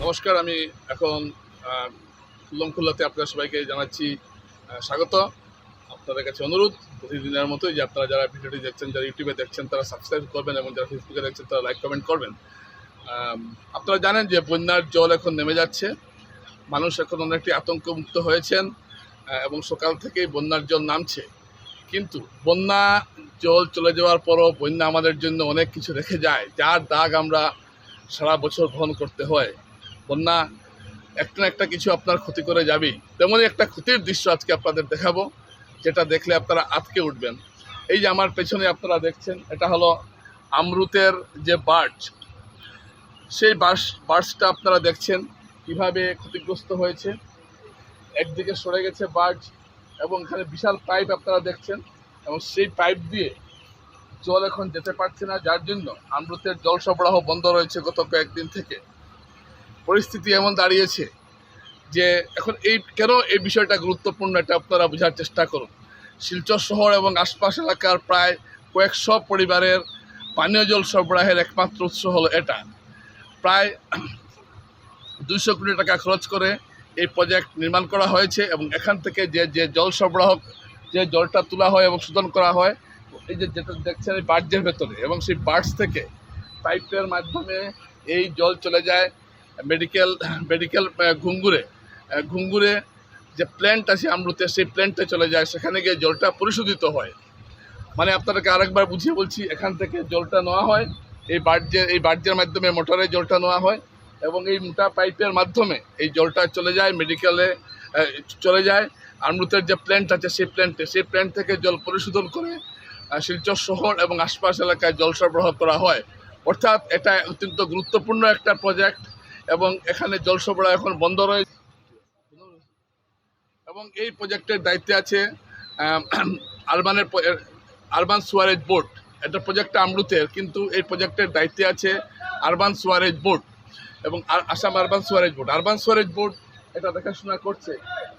নমস্কার, আমি এখন খুল্লতে আপনার সবাইকে জানাচ্ছি স্বাগত। আপনাদের কাছে অনুরোধ প্রতিদিনের মতোই যে আপনারা যারা ভিডিওটি দেখছেন, যারা ইউটিউবে দেখছেন তারা সাবস্ক্রাইব করবেন এবং যারা ফেসবুকে দেখছেন তারা লাইক কমেন্ট করবেন। আপনারা জানেন যে বন্যার জল এখন নেমে যাচ্ছে, মানুষ এখন অনেকটি আতঙ্কমুক্ত হয়েছেন এবং সকাল থেকেই বন্যার জল নামছে। কিন্তু বন্যা জল চলে যাওয়ার পরও বন্যা আমাদের জন্য অনেক কিছু রেখে যায়, যার দাগ আমরা সারা বছর বহন করতে হয়। বন্যা একটা না একটা কিছু আপনার ক্ষতি করে যাবেই। তেমনই একটা ক্ষতির দৃশ্য আজকে আপনাদের দেখাবো, যেটা দেখলে আপনারা আটকে উঠবেন। এই যে আমার পেছনে আপনারা দেখছেন, এটা হলো আমরুতের যে বার্চ, সেই বার্চটা আপনারা দেখছেন কিভাবে ক্ষতিগ্রস্ত হয়েছে। একদিকে সরে গেছে বার্চ এবং এখানে বিশাল পাইপ আপনারা দেখছেন, এবং সেই পাইপ দিয়ে জল এখন যেতে পারছে না, যার জন্য আমরুতের জল সরবরাহ বন্ধ রয়েছে গত কয়েকদিন থেকে। পরিস্থিতি এমন দাঁড়িয়েছে যে এখন কেন এই বিষয়টা গুরুত্বপূর্ণ, এটা আপনারা বোঝার চেষ্টা করুন। শিলচর শহর এবং আশপাশ এলাকার প্রায় কয়েকশো পরিবারের পানীয় জল সরবরাহের একমাত্র উৎস হলো এটা। প্রায় 200 কোটি টাকা খরচ করে এই প্রজেক্ট নির্মাণ করা হয়েছে, এবং এখান থেকে যে জল সরবরাহ, যে জলটা তোলা হয় এবং শোধন করা হয়, এই যেটা দেখছেন এই বার্জের ভেতরে, এবং সেই বার্জ থেকে পাইপের মাধ্যমে এই জল চলে যায় মেডিকেল ঘুঙ্গুরে যে প্ল্যান্ট আছে আমরুতে, সেই প্ল্যান্টে চলে যায়, সেখানে গিয়ে জলটা পরিশোধিত হয়। মানে আপনাদেরকে আরেকবার বুঝিয়ে বলছি, এখান থেকে জলটা নেওয়া হয় এই বার্জের মাধ্যমে, মোটরে জলটা নেওয়া হয়, এবং এই মোটা পাইপের মাধ্যমে এই জলটা চলে যায় মেডিকেলে, চলে যায় আমরুতের যে প্ল্যান্ট আছে সেই প্ল্যান্ট থেকে জল পরিশোধন করে শিলচর শহর এবং আশপাশ এলাকায় জল সরবরাহ করা হয়। অর্থাৎ এটা অত্যন্ত গুরুত্বপূর্ণ একটা প্রজেক্ট, এবং এখানে জল সরবরাহ এখন বন্ধ রয়েছে। এবং এই প্রজেক্টের দায়িত্বে আছে আরবান সুয়ারেজ বোর্ড। এটা প্রজেক্টটা আমরুতের, কিন্তু এই প্রজেক্টের দায়িত্বে আছে আরবান সুয়ারেজ বোর্ড এবং আসাম আরবান সুয়ারেজ বোর্ড এটা দেখাশোনা করছে।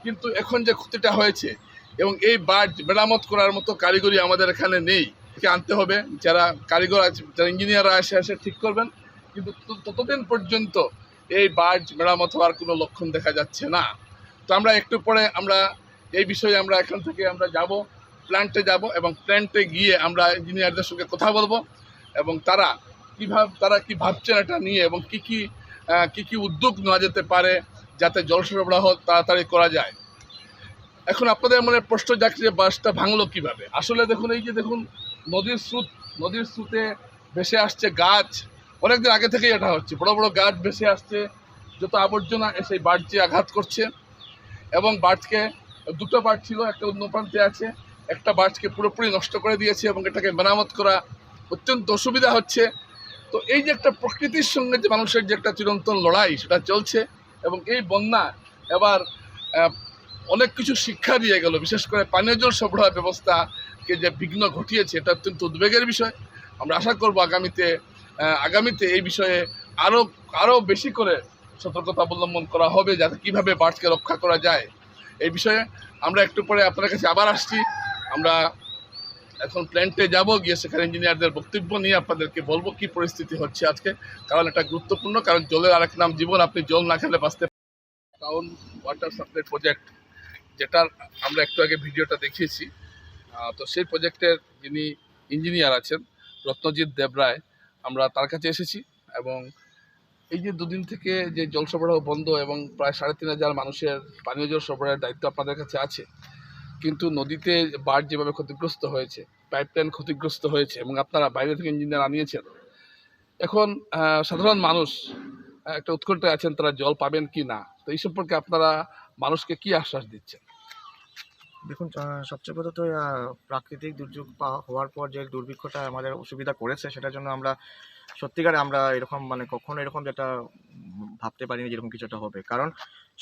কিন্তু এখন যে ক্ষতিটা হয়েছে, এবং এই বার্জ মেরামত করার মতো কারিগরি আমাদের এখানে নেই, আনতে হবে। যারা কারিগর আছে, যারা ইঞ্জিনিয়াররা এসে ঠিক করবেন, কিন্তু ততদিন পর্যন্ত এই বার্জ মেরামত হওয়ার কোনো লক্ষণ দেখা যাচ্ছে না। তো আমরা একটু পরে এই বিষয়ে এখান থেকে যাব, প্ল্যান্টে যাব, এবং প্ল্যান্টে গিয়ে আমরা ইঞ্জিনিয়ারদের সঙ্গে কথা বলবো, এবং তারা কি ভাবছেন এটা নিয়ে, এবং কি উদ্যোগ নেওয়া যেতে পারে যাতে জল সরবরাহ তাড়াতাড়ি করা যায়। এখন আপনাদের মনে প্রশ্ন যাচ্ছে যে বাসটা ভাঙলো কিভাবে। আসলে দেখুন, এই যে দেখুন নদীর স্রোতে ভেসে আসছে গাছ, অনেকদিন আগে থেকেই এটা হচ্ছে, বড় বড় গাছ ভেসে আসছে, যত আবর্জনা এসে বার্জে আঘাত করছে, এবং বার্জকে, দুটো বার্জ ছিল, একটা অন্য প্রান্তে আছে, একটা বার্জকে পুরোপুরি নষ্ট করে দিয়েছে, এবং এটাকে মেরামত করা অত্যন্ত অসুবিধা হচ্ছে। তো এই যে একটা প্রকৃতির সঙ্গে যে মানুষের যে একটা চিরন্তন লড়াই, সেটা চলছে, এবং এই বন্যা এবার অনেক কিছু শিক্ষা দিয়ে গেল, বিশেষ করে পানীয় জল সরবরাহ ব্যবস্থাকে যে বিঘ্ন ঘটিয়েছে, এটা অত্যন্ত উদ্বেগের বিষয়। আমরা আশা করব আগামীতে এই বিষয়ে আরও বেশি করে সতর্কতা অবলম্বন করা হবে, যাতে কীভাবে বার্ডকে রক্ষা করা যায়। এই বিষয়ে আমরা একটু পরে আপনার কাছে আবার আসছি। আমরা এখন প্ল্যান্টে যাব, গিয়ে সেখানে ইঞ্জিনিয়ারদের বক্তব্য নিয়ে আপনাদেরকে বলবো কি পরিস্থিতি হচ্ছে আজকে, কারণ এটা গুরুত্বপূর্ণ। কারণ জলের আরেক নাম জীবন, আপনি জল না খেলে বাঁচতে। টাউন ওয়াটার সাপ্লাই প্রজেক্ট, যেটার আমরা একটু আগে ভিডিওটা দেখিয়েছি, তো সেই প্রজেক্টের যিনি ইঞ্জিনিয়ার আছেন রত্নজিৎ দেবরায়, আমরা তার কাছে এসেছি, এবং এই যে দুদিন থেকে যে জল সরবরাহ বন্ধ, এবং প্রায় ৩,৫০০ মানুষের পানীয় জল সরবরাহের দায়িত্ব আপনাদের কাছে আছে, কিন্তু নদীতে বাঁধ যেভাবে ক্ষতিগ্রস্ত হয়েছে, পাইপলাইন ক্ষতিগ্রস্ত হয়েছে, এবং আপনারা বাইরে থেকে ইঞ্জিনিয়ার আনিয়েছেন, এখন সাধারণ মানুষ একটা উৎকণ্ঠায় আছেন, তারা জল পাবেন কি না। তো এই সম্পর্কে আপনারা মানুষকে কি আশ্বাস দিচ্ছেন? দেখুন, সবচেয়ে প্রথমত প্রাকৃতিক দুর্যোগ হওয়ার পর যে দুর্ভিক্ষটা আমাদের অসুবিধা করেছে, সেটার জন্য আমরা সত্যিকারে এরকম কখনো এরকম যেটা ভাবতে পারিনি যেরকম কিছু একটা হবে। কারণ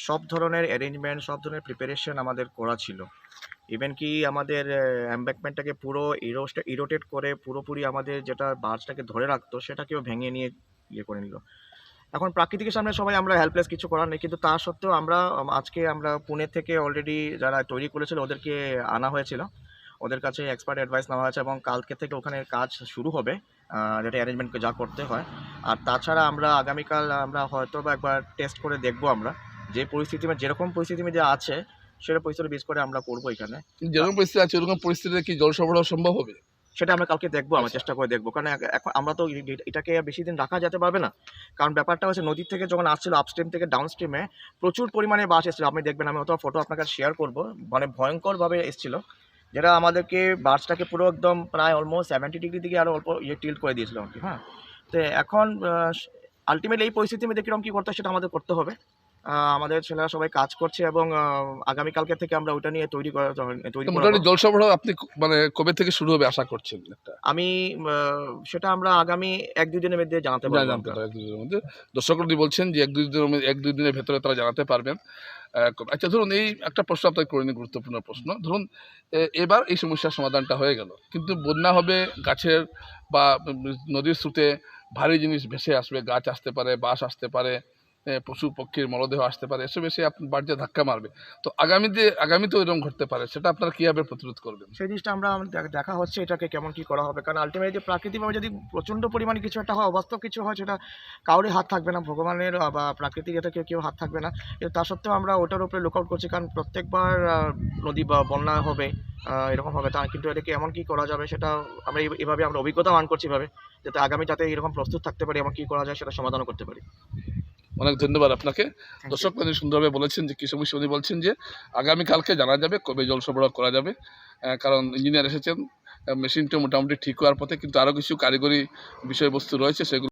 সব ধরনের অ্যারেঞ্জমেন্ট, সব ধরনের প্রিপারেশন আমাদের করা ছিল। ইভেন কি আমাদের এমব্যাঙ্কমেন্টটাকে পুরো ইরোটেট করে পুরোপুরি আমাদের যেটা বার্জটাকে ধরে রাখতো, সেটাকেও ভেঙে নিয়ে করে নিল। এখন প্রাকৃতিকের সামনে সবাই আমরা হেল্পলেস, কিছু করার নেই। কিন্তু তা সত্ত্বেও আজকে আমরা পুনে থেকে অলরেডি যারা তৈরি করেছিল ওদেরকে আনা হয়েছিল, ওদের কাছে এক্সপার্ট অ্যাডভাইস নেওয়া হয়েছে, এবং কালকে থেকে ওখানে কাজ শুরু হবে। যেটা অ্যারেঞ্জমেন্ট যা করতে হয়। আর তাছাড়া আমরা আগামীকাল আমরা হয়তো বা একবার টেস্ট করে দেখবো আমরা যে পরিস্থিতি যেরকম পরিস্থিতি মধ্যে আছে সেটা পরিস্থিতি বেস করে আমরা করবো এখানে। যেরকম পরিস্থিতি আছে ওরকম পরিস্থিতিতে কি জল সরবরাহ সম্ভব হবে? সেটা আমরা কালকে দেখবো, আমরা চেষ্টা করে দেখবো, কারণ এখন আমরা তো এটাকে বেশি দিন রাখা যেতে পারবে না। কারণ ব্যাপারটা হচ্ছে নদীর থেকে যখন আসছিল আপস্ট্রিম থেকে ডাউনস্ট্রিমে প্রচুর পরিমাণে বাস এসেছিল, আপনি দেখবেন, আমি অথবা ফটো আপনাকে শেয়ার করবো, মানে ভয়ঙ্করভাবে এসেছিল, যেটা আমাদেরকে বাসটাকে পুরো একদম প্রায় অলমোস্ট 70 ডিগ্রি দিকে আরও অল্প টিল্ট করে দিয়েছিল আর কি। হ্যাঁ, তো এখন আলটিমেটলি এই পরিস্থিতির মধ্যে কীরকম কী করতে হয় সেটা আমাদের করতে হবে। আমাদের ছেলেরা সবাই কাজ করছে এবং আগামীকালকে থেকে আমরা ওইটা নিয়ে তৈরি মোটামুটি জল সরবরাহ আপনি মানে কবে থেকে শুরু হবে আশা করছেন? আমি সেটা আমরা আগামী 1-2 দিনের মধ্যে জানাতে পারবো। জানতে পারে 1-2 দিনের মধ্যে। দর্শকরা বলছেন যে 1-2 দিনের ভেতরে তারা জানাতে পারবেন। আচ্ছা, ধরুন এই একটা প্রশ্ন আপনাকে করে নিই, গুরুত্বপূর্ণ প্রশ্ন। ধরুন এবার এই সমস্যার সমাধানটা হয়ে গেল, কিন্তু বন্যা হবে, গাছের বা নদীর স্রোতে ভারী জিনিস ভেসে আসবে, গাছ আসতে পারে, বাঁশ আসতে পারে, পশু পক্ষীর মরদেহ আসতে পারে, এসব এসে আপনার বাড়িতে ধাক্কা মারবে। তো আগামীতেও এরকম ঘটতে পারে, সেটা আপনারা কীভাবে প্রতিরোধ করবেন? সেই জিনিসটা আমরা দেখা হচ্ছে এটাকে কেমন কী করা হবে, কারণ আলটিমেটলি প্রাকৃতিকভাবে যদি প্রচণ্ড পরিমাণে কিছু একটা হয়, অবাস্তব কিছু হয়, সেটা কারোরই হাত থাকবে না, ভগবানের বা প্রাকৃতিক এটা কেউ হাত থাকবে না। কিন্তু তা সত্ত্বেও আমরা ওটার উপরে লুক আউট করছি, কারণ প্রত্যেকবার নদী বা বন্যা হবে, এরকম হবে তা কিন্তু এটাকে এমন কী করা যাবে সেটা আমরা এভাবে আমরা অভিজ্ঞতা মান করছি এভাবে, যাতে আগামী যাতে এরকম প্রস্তুত থাকতে পারি এবং কী করা যায় সেটা সমাধানও করতে পারি। অনেক ধন্যবাদ আপনাকে। দর্শক সুন্দরভাবে বলেছেন যে কী সমস্যা, উনি বলছেন যে আগামীকালকে জানা যাবে কবে জল সরবরাহ করা যাবে, কারণ ইঞ্জিনিয়ার এসেছেন, মেশিনটা মোটামুটি ঠিক হওয়ার পথে, কিন্তু আরও কিছু কারিগরি বিষয়বস্তু রয়েছে, সেগুলো